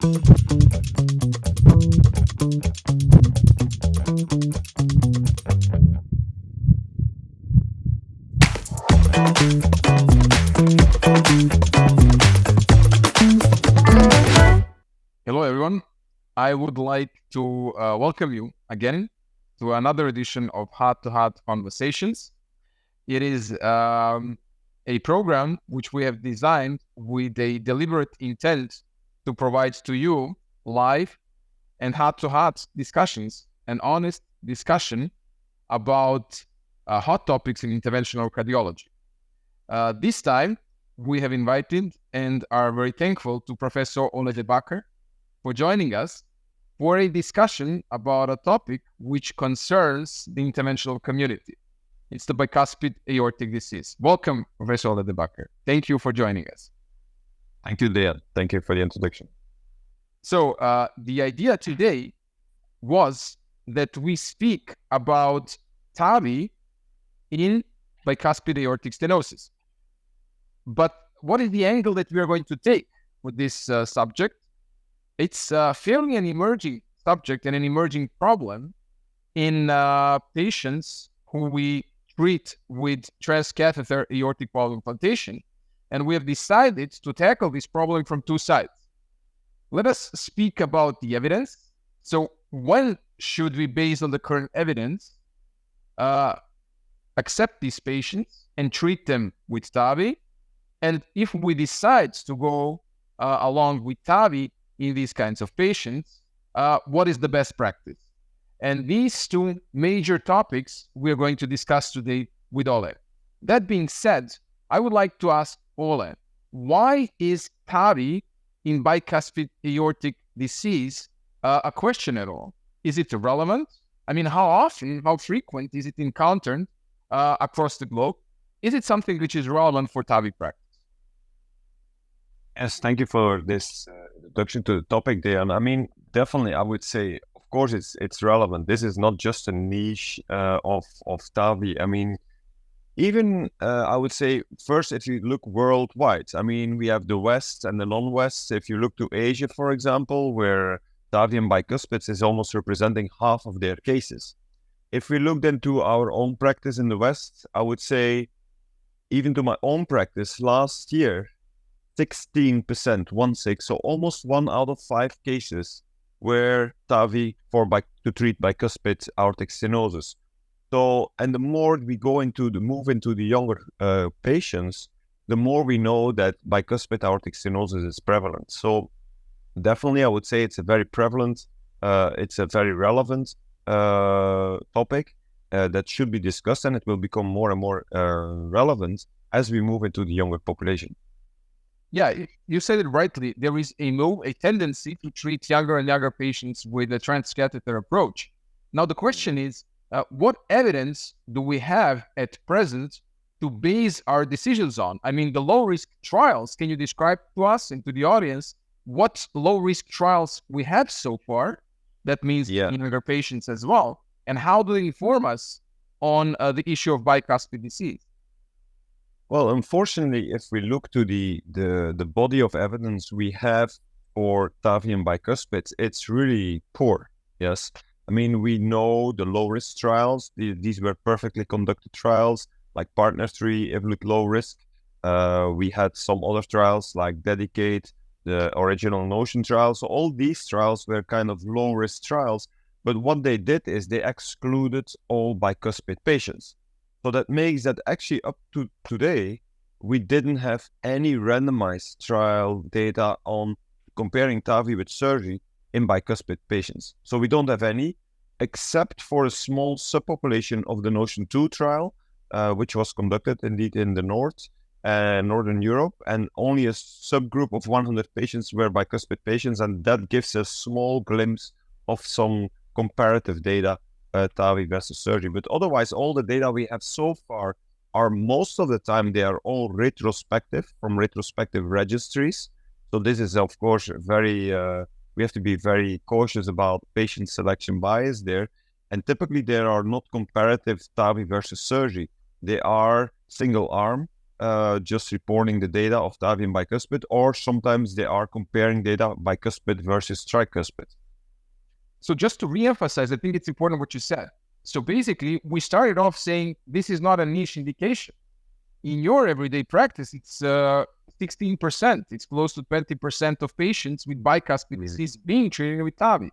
Hello, everyone. I would like to welcome you again to another edition of Heart to Heart Conversations. It is a program which we have designed with a deliberate intent to provide to you live and heart-to-heart discussions, an honest discussion about hot topics in interventional cardiology. This time, we have invited and are very thankful to Professor Ole de Bakker for joining us for a discussion about a topic which concerns the interventional community. It's the bicuspid aortic disease. Welcome, Professor Ole de Bakker. Thank you for joining us. Thank you, Dejan. Thank you for the introduction. So the idea today was that we speak about TAVI in bicuspid aortic stenosis. But what is the angle that we are going to take with this subject? It's fairly an emerging subject and an emerging problem in patients who we treat with transcatheter aortic valve implantation. And we have decided to tackle this problem from two sides. Let us speak about the evidence. So when should we, based on the current evidence, accept these patients and treat them with TAVI? And if we decide to go along with TAVI in these kinds of patients, what is the best practice? And these two major topics we're going to discuss today with Ole. That being said, I would like to ask Ole, why is TAVI in bicuspid aortic disease a question at all? Is it relevant? I mean, how often, how frequent is it encountered across the globe? Is it something which is relevant for TAVI practice? Yes, thank you for this introduction to the topic, Dejan. I mean, definitely, I would say, of course, it's relevant. This is not just a niche of TAVI. I mean, even I would say, first, if you look worldwide, I mean, we have the West and the non-West. If you look to Asia, for example, where TAVI and bicuspids is almost representing half of their cases. If we looked into our own practice in the West, I would say, even to my own practice last year, 16%, so almost 1 out of 5 cases were TAVI to treat bicuspid aortic stenosis. So, and the more we move into the younger patients, the more we know that bicuspid aortic stenosis is prevalent. So, definitely, I would say it's a very prevalent, it's a very relevant topic that should be discussed, and it will become more and more relevant as we move into the younger population. Yeah, you said it rightly. There is a tendency to treat younger and younger patients with a transcatheter approach. Now, the question is, what evidence do we have at present to base our decisions on? I mean, the low-risk trials, can you describe to us and to the audience what low-risk trials we have so far? That means younger patients as well. And how do they inform us on the issue of bicuspid disease? Well, unfortunately, if we look to the body of evidence we have for TAVI and bicuspids, it's really poor. Yes, I mean, we know the low-risk trials. These were perfectly conducted trials, like Partner 3, Evolute Low Risk. We had some other trials like Dedicate, the original Notion trials. So all these trials were kind of low-risk trials. But what they did is they excluded all bicuspid patients. So that makes that actually up to today, we didn't have any randomized trial data on comparing TAVI with surgery in bicuspid patients. So we don't have any, except for a small subpopulation of the Notion 2 trial, which was conducted indeed in the Northern Europe, and only a subgroup of 100 patients were bicuspid patients, and that gives a small glimpse of some comparative data TAVI versus surgery. But otherwise, all the data we have so far are, most of the time, they are all retrospective from retrospective registries. So this is, of course, very, we have to be very cautious about patient selection bias there. And typically, there are not comparative TAVI versus surgery. They are single arm, just reporting the data of TAVI and bicuspid, or sometimes they are comparing data bicuspid versus tricuspid. So just to reemphasize, I think it's important what you said. So basically, we started off saying this is not a niche indication. In your everyday practice, it's 16%. It's close to 20% of patients with bicuspid disease being treated with TAVI.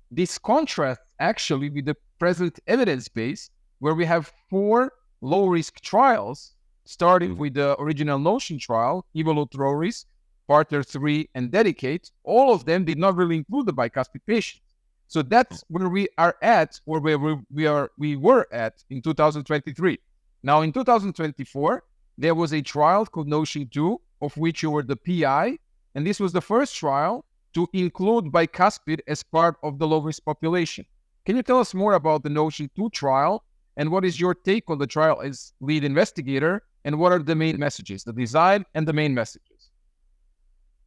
This contrasts actually with the present evidence base, where we have 4 low-risk trials, starting with the original Notion trial, Evolute Lowrisk, Partner 3, and Dedicate. All of them did not really include the bicuspid patients. So that's where we are at, or where we were at in 2023. Now, in 2024, there was a trial called Notion 2, of which you were the PI, and this was the first trial to include bicuspid as part of the low-risk population. Can you tell us more about the Notion 2 trial, and what is your take on the trial as lead investigator, and what are the main messages, the design and the main messages?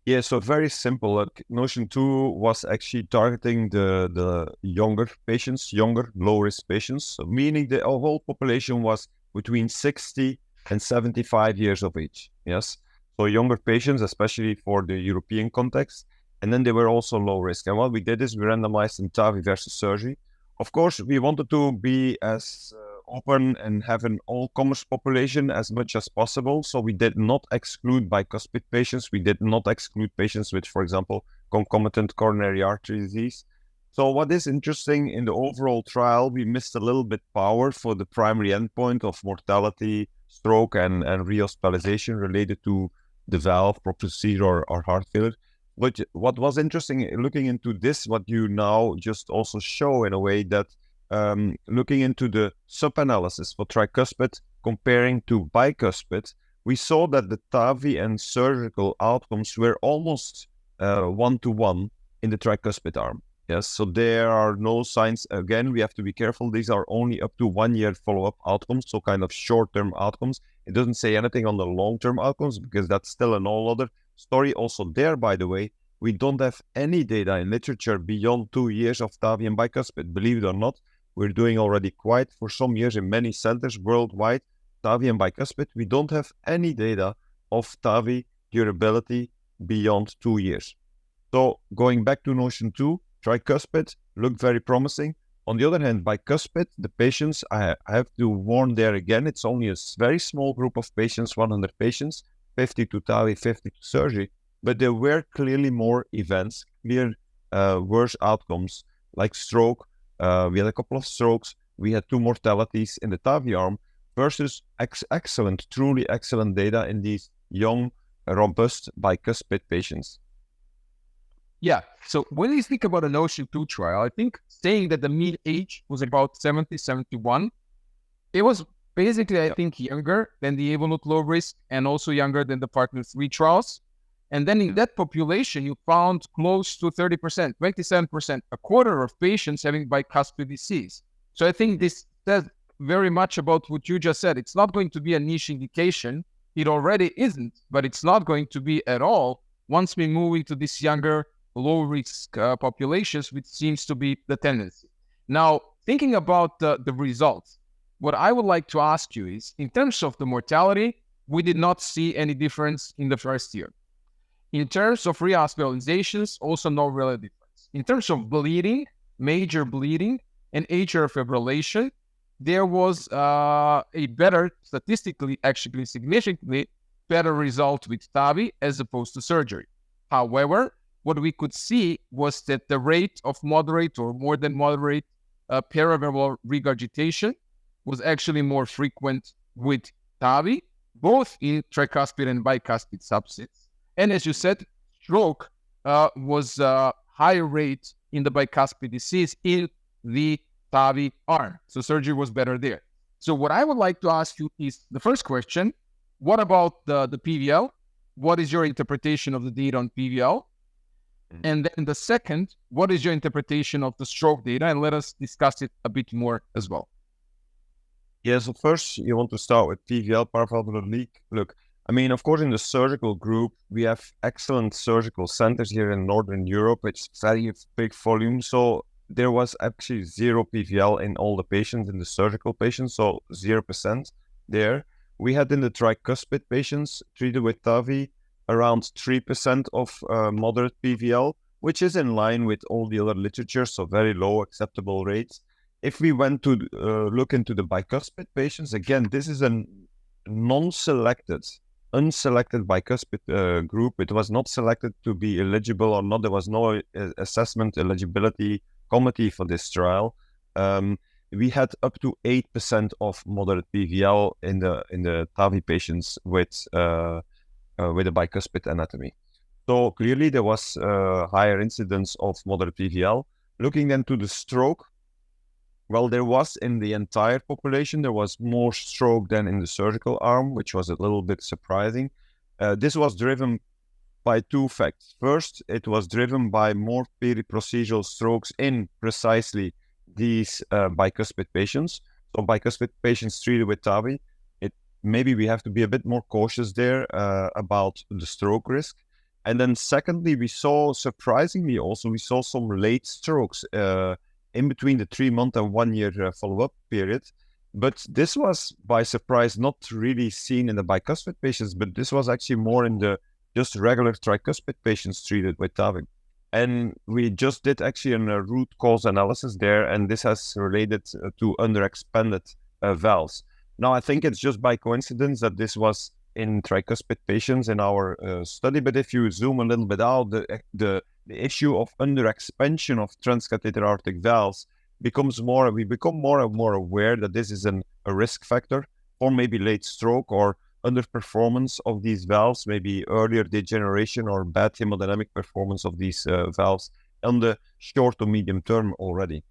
Yeah, so very simple. Notion 2 was actually targeting the younger patients, younger low-risk patients, so meaning the whole population was between 60 and 75 years of age. Yes, so younger patients, especially for the European context, and then they were also low risk. And what we did is we randomized in TAVI versus surgery. Of course, we wanted to be as open and have an all-comers population as much as possible. So we did not exclude bicuspid patients. We did not exclude patients with, for example, concomitant coronary artery disease. So what is interesting in the overall trial, we missed a little bit power for the primary endpoint of mortality, stroke, and rehospitalization related to the valve, procedure, or heart failure. But what was interesting looking into this, what you now just also show in a way that looking into the sub-analysis for tricuspid comparing to bicuspid, we saw that the TAVI and surgical outcomes were almost 1-to-1 in the tricuspid arm. Yes, so there are no signs. Again, we have to be careful. These are only up to 1 year follow-up outcomes, so kind of short-term outcomes. It doesn't say anything on the long-term outcomes because that's still an all other story. Also there, by the way, we don't have any data in literature beyond 2 years of TAVI and bicuspid. Believe it or not, we're doing already quite for some years in many centers worldwide, TAVI and bicuspid. We don't have any data of TAVI durability beyond 2 years. So going back to Notion 2, tricuspid looked very promising. On the other hand, bicuspid, the patients, I have to warn there again, it's only a very small group of patients, 100 patients, 50 to TAVI, 50 to surgery, but there were clearly more events, clear worse outcomes like stroke. We had a couple of strokes. We had 2 mortalities in the TAVI arm versus excellent, truly excellent data in these young, robust bicuspid patients. Yeah, so when you think about a Notion 2 trial, I think saying that the mean age was about 70, 71, it was basically, I think, younger than the Evolute Lowrisk and also younger than the Partner 3 trials. And then in that population, you found close to 30%, 27%, a quarter of patients having bicuspid disease. So I think this says very much about what you just said. It's not going to be a niche indication. It already isn't, but it's not going to be at all once we move into this younger, low-risk populations, which seems to be the tendency. Now, thinking about the results, what I would like to ask you is, in terms of the mortality, we did not see any difference in the first year. In terms of rehospitalizations, also no real difference. In terms of bleeding, major bleeding, and atrial fibrillation, there was a better, statistically, actually significantly better result with TAVI as opposed to surgery. However, what we could see was that the rate of moderate or more than moderate paravalvular regurgitation was actually more frequent with TAVI, both in tricuspid and bicuspid subsets. And as you said, stroke was a higher rate in the bicuspid disease in the TAVI arm. So surgery was better there. So what I would like to ask you is the first question, what about the PVL? What is your interpretation of the data on PVL? And then the second, what is your interpretation of the stroke data? And let us discuss it a bit more as well. Yeah, so first you want to start with PVL, paravalvular leak. Look, I mean, of course, in the surgical group, we have excellent surgical centers here in Northern Europe. It's very big volume. So there was actually 0 PVL in all the patients, in the surgical patients, so 0% there. we had in the tricuspid patients treated with TAVI around 3% of moderate PVL, which is in line with all the other literature, so very low acceptable rates. If we went to look into the bicuspid patients, again, this is a unselected bicuspid group. It was not selected to be eligible or not. There was no assessment eligibility committee for this trial. We had up to 8% of moderate PVL in the TAVI patients with a bicuspid anatomy. So clearly there was higher incidence of moderate PVL. Looking then to the stroke, well, there was in the entire population, there was more stroke than in the surgical arm, which was a little bit surprising. This was driven by two facts. First, it was driven by more periprocedural strokes in precisely these bicuspid patients. So bicuspid patients treated with TAVI, maybe we have to be a bit more cautious there about the stroke risk. And then secondly, we saw, surprisingly also, we saw some late strokes in between the 3-month and 1-year follow-up period. But this was, by surprise, not really seen in the bicuspid patients, but this was actually more in the just regular tricuspid patients treated with TAVI. And we just did actually a root cause analysis there, and this has related to underexpanded valves. Now, I think it's just by coincidence that this was in tricuspid patients in our study, but if you zoom a little bit out, the issue of underexpansion of transcatheter aortic valves becomes more, we become more and more aware that this is a risk factor for maybe late stroke or underperformance of these valves, maybe earlier degeneration or bad hemodynamic performance of these valves on the short to medium term already.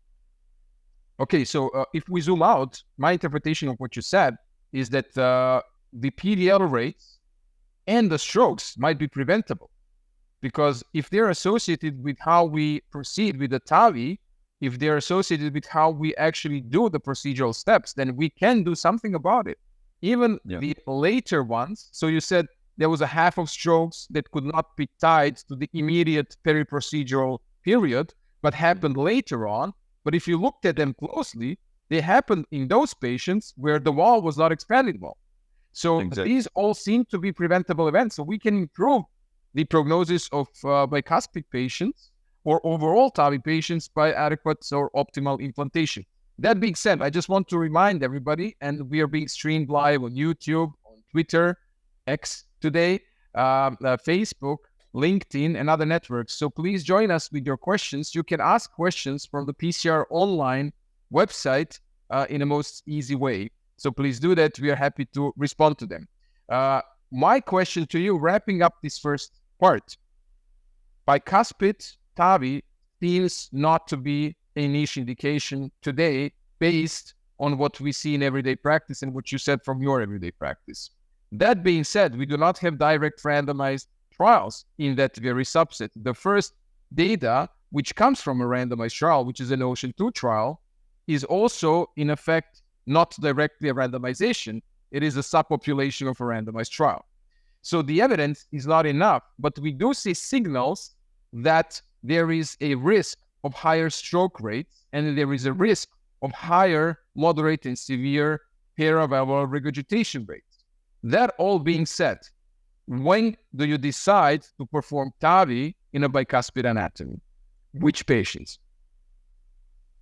Okay, so if we zoom out, my interpretation of what you said is that the PVL rates and the strokes might be preventable, because if they're associated with how we proceed with the TAVI, if they're associated with how we actually do the procedural steps, then we can do something about it. Even the later ones, so you said there was a half of strokes that could not be tied to the immediate periprocedural period, but happened later on. But if you looked at them closely, they happened in those patients where the wall was not expanded well. So these all seem to be preventable events. So we can improve the prognosis of bicuspid patients or overall TAVI patients by adequate or optimal implantation. That being said, I just want to remind everybody, and we are being streamed live on YouTube, on Twitter, X today, Facebook, LinkedIn, and other networks. So please join us with your questions. You can ask questions from the PCR Online website in the most easy way. So please do that. We are happy to respond to them. My question to you, wrapping up this first part, bicuspid TAVI seems not to be a niche indication today based on what we see in everyday practice and what you said from your everyday practice. That being said, we do not have direct randomized trials in that very subset. The first data, which comes from a randomized trial, which is an OCEAN-2 trial, is also in effect not directly a randomization. It is a subpopulation of a randomized trial. So the evidence is not enough, but we do see signals that there is a risk of higher stroke rates, and there is a risk of higher, moderate, and severe paravalvular regurgitation rates. That all being said, when do you decide to perform TAVI in a bicuspid anatomy? Which patients?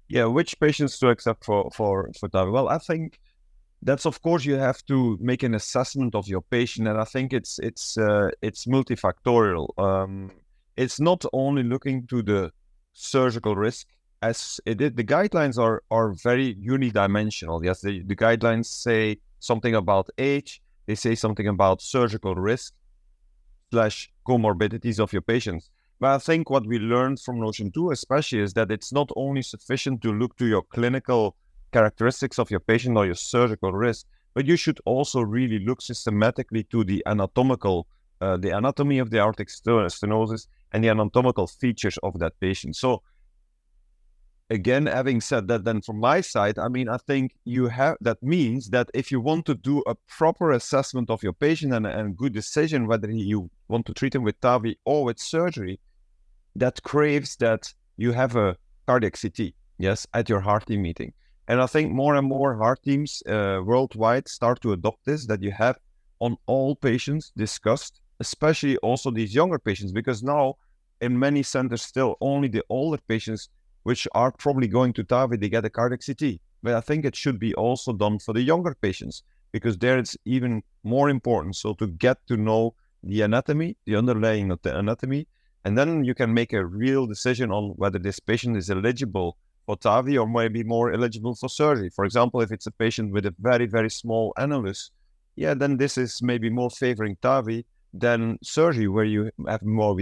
Yeah, which patients to accept for TAVI? Well, I think that's, of course, you have to make an assessment of your patient, and I think it's multifactorial. It's not only looking to the surgical risk, as it did. The guidelines are very unidimensional. Yes, the guidelines say something about age, they say something about surgical risk / comorbidities of your patients. But I think what we learned from OCEAN-2 especially is that it's not only sufficient to look to your clinical characteristics of your patient or your surgical risk, but you should also really look systematically to the anatomical, the anatomy of the aortic stenosis and the anatomical features of that patient. So again, having said that, then from my side, I mean, I think that means that if you want to do a proper assessment of your patient and good decision whether you want to treat him with TAVI or with surgery, that craves that you have a cardiac CT, yes, at your heart team meeting. And I think more and more heart teams worldwide start to adopt this, that you have on all patients discussed, especially also these younger patients, because now in many centers still only the older patients which are probably going to TAVI, they get a cardiac CT. But I think it should be also done for the younger patients, because there it's even more important. So to get to know the anatomy, the underlying of the anatomy, and then you can make a real decision on whether this patient is eligible for TAVI or maybe more eligible for surgery. For example, if it's a patient with a very, very small annulus, yeah, then this is maybe more favoring TAVI than surgery, where you have more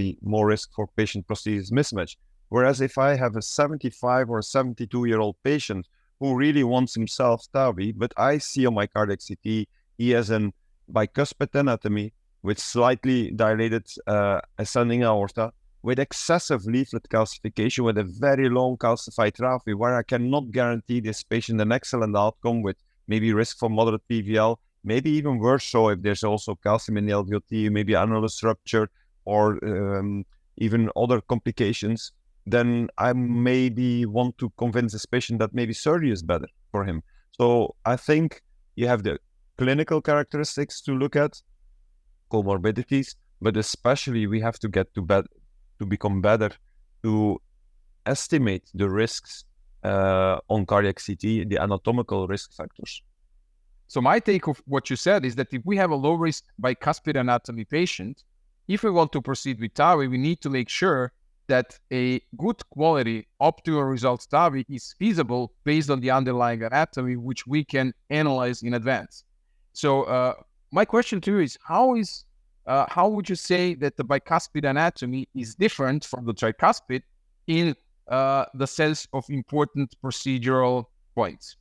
risk for patient prosthesis mismatch. Whereas if I have a 75 or 72-year-old patient who really wants himself TAVI, but I see on my cardiac CT, he has a bicuspid anatomy with slightly dilated ascending aorta, with excessive leaflet calcification, with a very long calcified TAVI, where I cannot guarantee this patient an excellent outcome with maybe risk for moderate PVL, maybe even worse so if there's also calcium in the LVOT, maybe annulus rupture, or even other complications, then I maybe want to convince this patient that maybe surgery is better for him. So I think you have the clinical characteristics to look at, comorbidities, but especially we have to get to become better to estimate the risks on cardiac CT, the anatomical risk factors. So my take of what you said is that if we have a low-risk bicuspid anatomy patient, if we want to proceed with TAVI, we need to make sure that a good quality optimal results TAVI is feasible based on the underlying anatomy, which we can analyze in advance. So my question to you is, how would you say that the bicuspid anatomy is different from the tricuspid in the sense of important procedural points?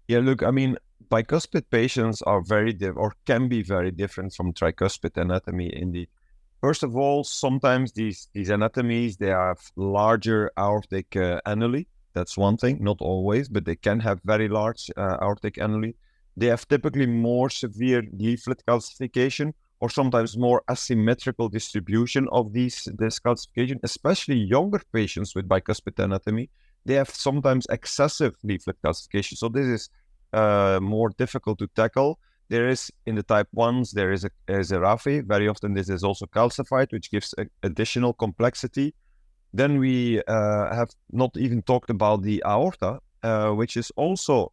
Yeah, look, I mean, bicuspid patients are can be very different from tricuspid anatomy indeed. First of all, sometimes these anatomies, they have larger aortic annuli. That's one thing, not always, but they can have very large aortic annuli. They have typically more severe leaflet calcification, or sometimes more asymmetrical distribution of this calcification, especially younger patients with bicuspid anatomy. They have sometimes excessive leaflet calcification. So this is more difficult to tackle. There is, in the type 1s, there is a RAFI. Very often this is also calcified, which gives additional complexity. Then we have not even talked about the aorta, which is also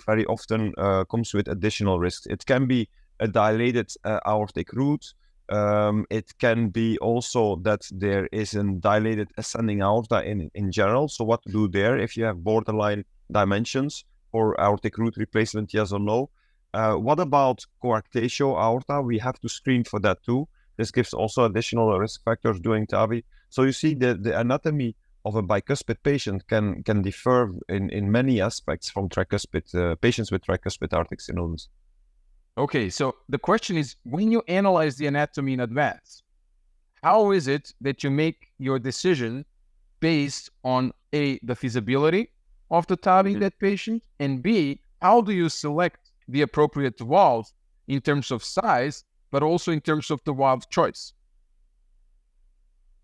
very often comes with additional risks. It can be a dilated aortic root. It can be also that there is a dilated ascending aorta in general. So what to do there if you have borderline dimensions for aortic root replacement, yes or no? What about coarctatio aorta? We have to screen for that too. This gives also additional risk factors doing TAVI. So you see the anatomy of a bicuspid patient can differ in many aspects from tricuspid patients with tricuspid aortic stenosis. Okay, so the question is, when you analyze the anatomy in advance, how is it that you make your decision based on A, the feasibility of the TAVI in that patient, and B, how do you select the appropriate valve in terms of size, but also in terms of the valve choice?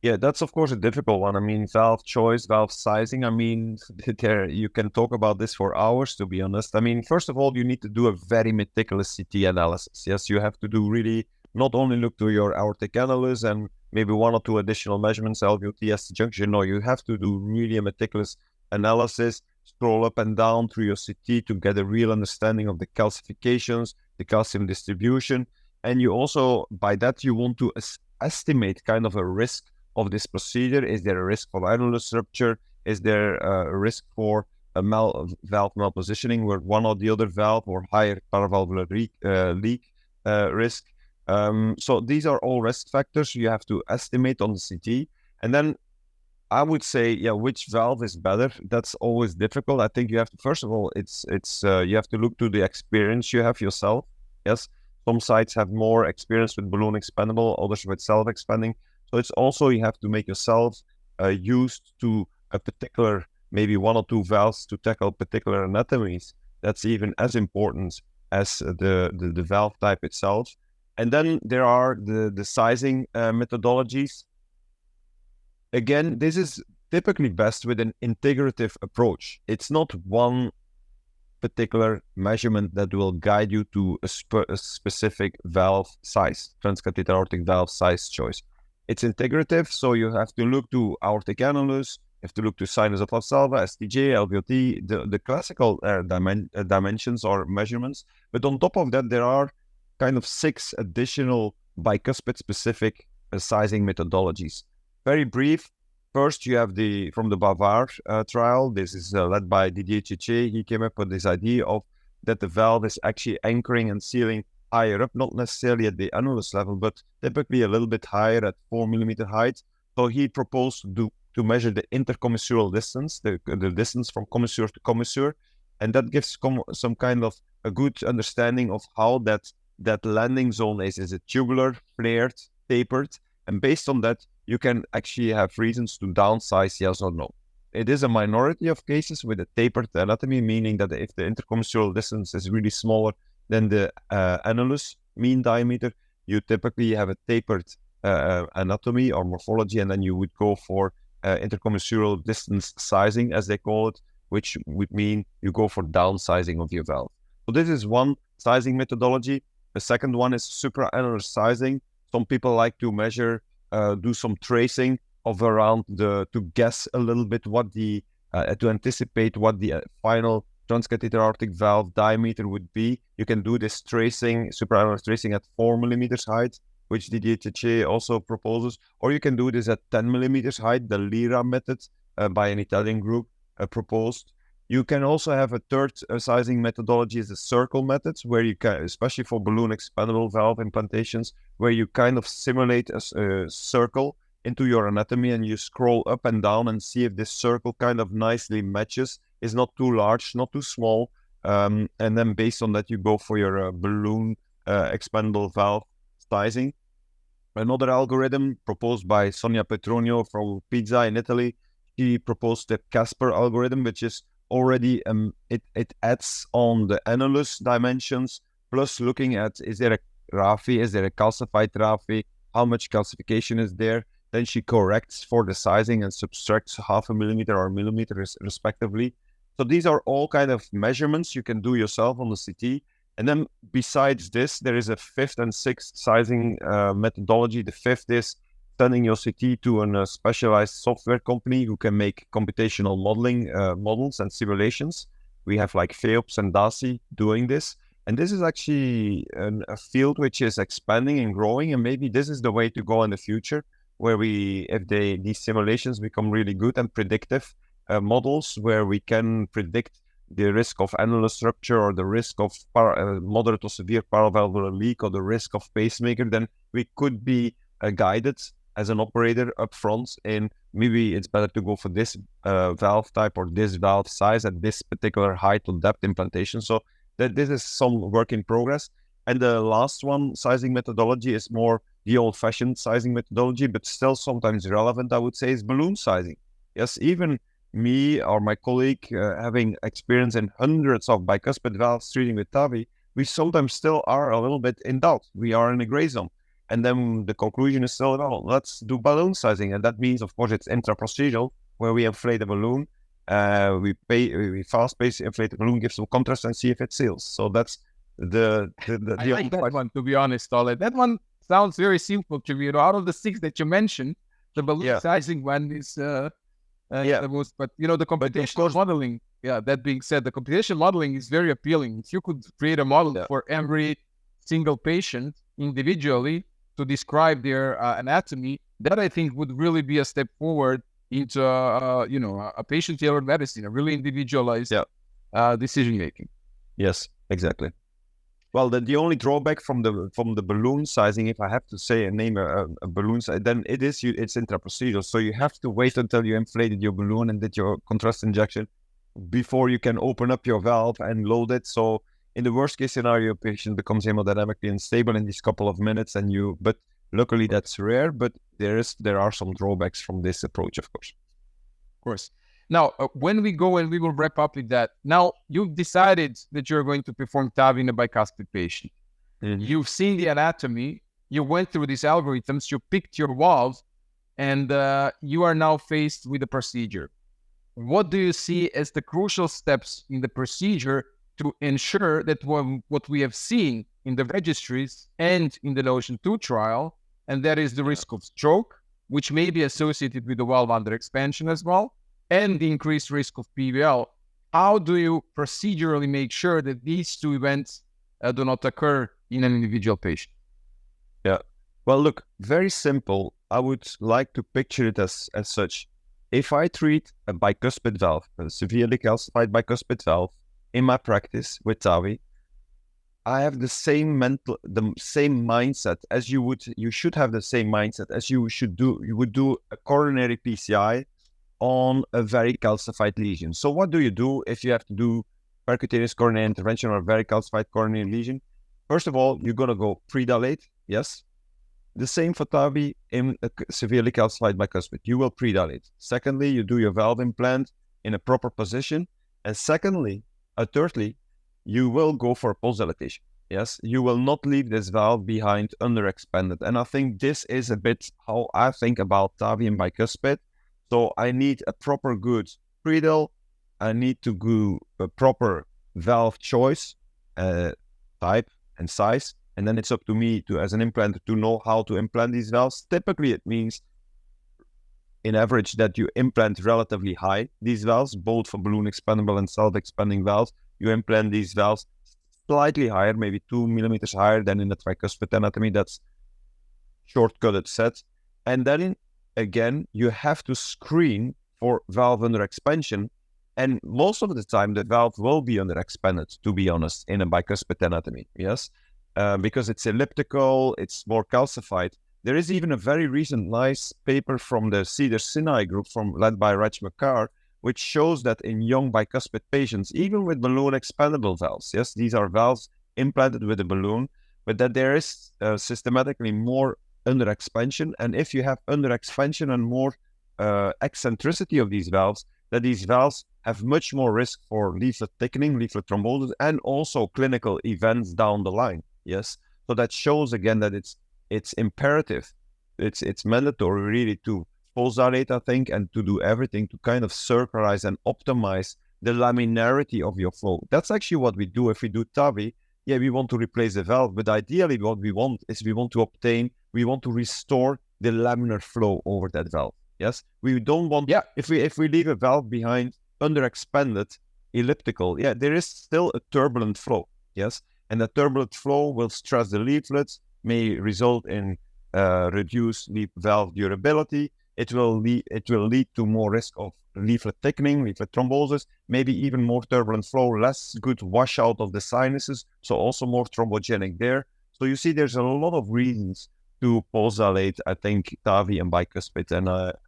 Yeah, that's of course a difficult one. I mean, valve choice, valve sizing. I mean, you can talk about this for hours, to be honest. I mean, first of all, you need to do a very meticulous CT analysis. Yes, you have to do really not only look to your aortic annulus and maybe one or two additional measurements, LVOT, ST junction. No, you have to do really a meticulous analysis, scroll up and down through your CT to get a real understanding of the calcifications, the calcium distribution. And you also, by that, you want to estimate kind of a risk of this procedure. Is there a risk for annulus rupture? Is there a risk for a valve malpositioning where one or the other valve or higher paravalvular leak risk? So these are all risk factors you have to estimate on the CT. And then I would say, yeah, which valve is better? That's always difficult. I think you have to, first of all, you have to look to the experience you have yourself. Yes, some sites have more experience with balloon expandable, others with self-expanding. So it's also, you have to make yourself used to a particular, maybe one or two valves to tackle particular anatomies. That's even as important as the valve type itself. And then there are the sizing methodologies. Again, this is typically best with an integrative approach. It's not one particular measurement that will guide you to a specific valve size, transcatheter aortic valve size choice. It's integrative, so you have to look to aortic annulus, you have to look to sinus of valsalva, STJ, LVOT, the classical dimensions or measurements. But on top of that, there are kind of 6 additional bicuspid specific sizing methodologies. Very brief. First, you have from the Bavar trial. This is led by Didier Chiche. He came up with this idea of that the valve is actually anchoring and sealing higher up, not necessarily at the annulus level, but typically a little bit higher at 4 millimeter height. So he proposed to measure the intercommissural distance, the distance from commissure to commissure, and that gives some kind of a good understanding of how that landing zone is. Is it tubular, flared, tapered? And based on that, you can actually have reasons to downsize, yes or no. It is a minority of cases with a tapered anatomy, meaning that if the intercommissural distance is really smaller than the annulus mean diameter, you typically have a tapered anatomy or morphology, and then you would go for intercommissural distance sizing, as they call it, which would mean you go for downsizing of your valve. So this is one sizing methodology. The second one is supraannular sizing. Some people like to measure, do some tracing of around to guess a little bit what to anticipate what the final transcatheter aortic valve diameter would be. You can do this tracing, supraannular tracing at 4 millimeters height, which Didier Chiche also proposes, or you can do this at 10 millimeters height, the Lira method by an Italian group proposed. You can also have a third sizing methodology is the circle methods, where you can, especially for balloon expandable valve implantations, where you kind of simulate a circle into your anatomy and you scroll up and down and see if this circle kind of nicely matches, is not too large, not too small. And then based on that, you go for your balloon expandable valve sizing. Another algorithm proposed by Sonia Petronio from Pisa in Italy, she proposed the Casper algorithm, which is already it adds on the annulus dimensions, plus looking at, is there a raphe, is there a calcified raphe, how much calcification is there. Then she corrects for the sizing and subtracts 0.5 millimeter or millimeter respectively. So these are all kind of measurements you can do yourself on the CT. And then besides this, there is a 5th and 6th sizing methodology. The 5th is sending your CT to a specialized software company who can make computational modeling models and simulations. We have like FEOPS and DASI doing this. And this is actually a field which is expanding and growing. And maybe this is the way to go in the future, where these simulations become really good and predictive models, where we can predict the risk of annulus rupture or the risk of moderate to severe paravalvular leak or the risk of pacemaker, then we could be guided as an operator up front in maybe it's better to go for this valve type or this valve size at this particular height or depth implantation. So this is some work in progress. And the last one, sizing methodology, is more the old-fashioned sizing methodology, but still sometimes relevant, I would say, is balloon sizing. Yes, even me or my colleague having experience in hundreds of bicuspid valves treating with TAVI, we sometimes still are a little bit in doubt. We are in a gray zone. And then the conclusion is still, well, let's do balloon sizing. And that means, of course, it's intraprocedural, where we inflate a balloon, we fast-pace inflate the balloon, give some contrast and see if it seals. So that's the I like that one, to be honest, Ole. That one sounds very simple to me. Out of the 6 that you mentioned, the balloon sizing one is the most, but the computational modeling. Yeah, that being said, the computational modeling is very appealing. If you could create a model for every single patient individually to describe their anatomy, that I think would really be a step forward into a patient-tailored medicine, a really individualized decision making. Yes, exactly. Well, the only drawback from the balloon sizing, if I have to say and name a balloon size, then it's intraprocedural. So you have to wait until you inflated your balloon and did your contrast injection before you can open up your valve and load it. So in the worst case scenario, a patient becomes hemodynamically unstable in these couple of minutes, but luckily that's rare. But there are some drawbacks from this approach, of course. Of course. Now, when we go and we will wrap up with that. Now, you've decided that you're going to perform TAVI in a bicuspid patient. Mm-hmm. You've seen the anatomy. You went through these algorithms. You picked your valve, and you are now faced with the procedure. What do you see as the crucial steps in the procedure to ensure that what we have seen in the registries and in the Notion 2 trial, and that is the risk of stroke, which may be associated with the valve under expansion as well, and the increased risk of PVL. How do you procedurally make sure that these two events do not occur in an individual patient? Yeah. Well, look, very simple. I would like to picture it as such. If I treat a bicuspid valve, a severely calcified bicuspid valve, in my practice with TAVI, I have the same mindset as you should have the same mindset as you would do a coronary PCI on a very calcified lesion. So what do you do if you have to do percutaneous coronary intervention or a very calcified coronary lesion? First of all, you're going to go predilate, yes. The same for TAVI in a severely calcified bicuspid. You will predilate. Secondly, you do your valve implant in a proper position. And thirdly, you will go for pulse dilatation. Yes, you will not leave this valve behind underexpanded. And I think this is a bit how I think about TAVI and bicuspid. So I need a proper good predil. I need to do a proper valve choice, type and size. And then it's up to me as an implanter to know how to implant these valves. Typically, it means in average that you implant relatively high these valves, both for balloon expandable and self-expanding valves. You implant these valves slightly higher, maybe 2 millimeters higher than in the tricuspid anatomy. That's shortcutted set. And then again, you have to screen for valve under expansion. And most of the time, the valve will be under expanded, to be honest, in a bicuspid anatomy. Yes. Because it's elliptical, it's more calcified. There is even a very recent nice paper from the Cedars-Sinai group led by Raj Makar, which shows that in young bicuspid patients, even with balloon expandable valves, yes, these are valves implanted with a balloon, but that there is systematically more under expansion. And if you have under expansion and more eccentricity of these valves, that these valves have much more risk for leaflet thickening, leaflet thrombosis, and also clinical events down the line. Yes, so that shows again that it's imperative, it's mandatory really to pulse dilate, I think, and to do everything to kind of circularize and optimize the laminarity of your flow. That's actually what we do if we do TAVI. Yeah, we want to replace the valve, but ideally what we want is we want to restore the laminar flow over that valve. Yes, we don't want, if we leave a valve behind underexpanded, elliptical, there is still a turbulent flow. Yes. And the turbulent flow will stress the leaflets, may result in reduced valve durability. It will lead to more risk of leaflet thickening, leaflet thrombosis, maybe even more turbulent flow, less good washout of the sinuses, so also more thrombogenic there. So you see, there's a lot of reasons to pulse dilate, I think, TAVI and bicuspid. And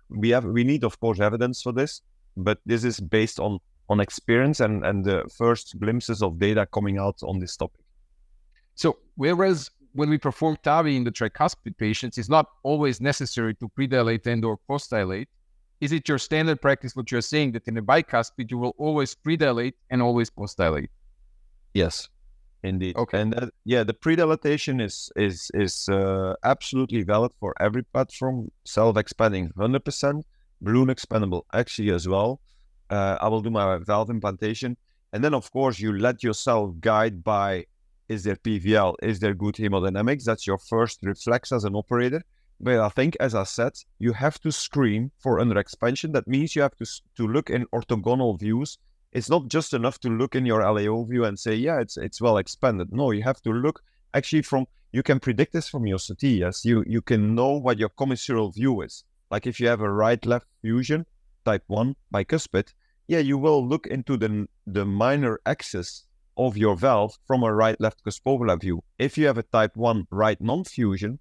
we need, of course, evidence for this, but this is based on experience and the first glimpses of data coming out on this topic. So whereas when we perform TAVI in the tricuspid patients, it's not always necessary to predilate and or post-dilate. Is it your standard practice what you're saying that in a bicuspid you will always predilate and always post-dilate? Yes, indeed. Okay. And the predilatation is absolutely valid for every platform, self-expanding 100%, balloon expandable actually as well. I will do my valve implantation. And then, of course, you let yourself guide by, is there PVL? Is there good hemodynamics? That's your first reflex as an operator. But I think, as I said, you have to screen for underexpansion. That means you have to look in orthogonal views. It's not just enough to look in your LAO view and say, yeah, it's well expanded. No, you have to look actually you can predict this from your CT. Yes, you can know what your commissural view is. Like if you have a right-left fusion, type 1 bicuspid, you will look into the minor axis of your valve from a right-left cuspovula view. If you have a type 1 right non-fusion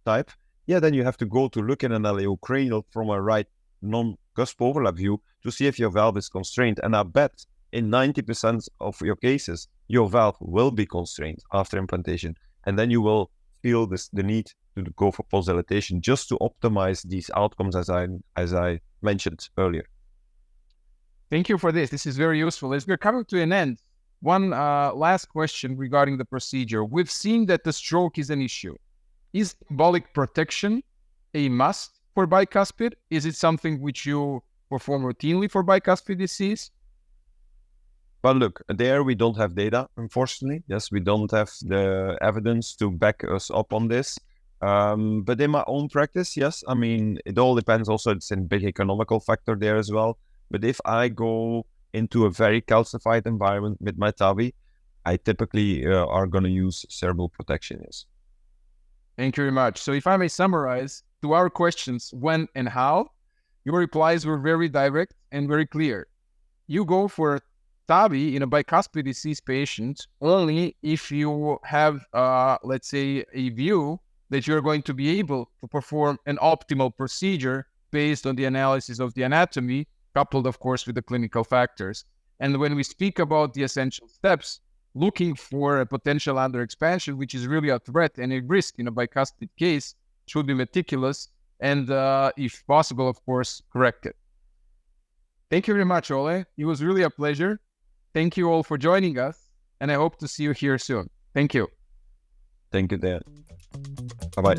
type, then you have to go to look in an LAO cranial from a right non-cuspovula view to see if your valve is constrained. And I bet in 90% of your cases, your valve will be constrained after implantation. And then you will feel the need to go for pulse dilatation just to optimize these outcomes as I mentioned earlier. Thank you for this. This is very useful. As we're coming to an end, one last question regarding the procedure. We've seen that the stroke is an issue. Is embolic protection a must for bicuspid? Is it something which you perform routinely for bicuspid disease? But look, there we don't have data, unfortunately. Yes, we don't have the evidence to back us up on this. But in my own practice, yes, I mean, it all depends also, it's a big economical factor there as well. But if I go into a very calcified environment with my TAVI, I typically are going to use cerebral protection, yes. Thank you very much. So if I may summarize, to our questions, when and how, your replies were very direct and very clear. You go for TAVI in a bicuspid disease patient only if you have, let's say, a view that you're going to be able to perform an optimal procedure based on the analysis of the anatomy, coupled, of course, with the clinical factors. And when we speak about the essential steps, looking for a potential underexpansion, which is really a threat and a risk in a bicuspid case, should be meticulous and, if possible, of course, corrected. Thank you very much, Ole. It was really a pleasure. Thank you all for joining us, and I hope to see you here soon. Thank you. Thank you, Dejan. Bye-bye.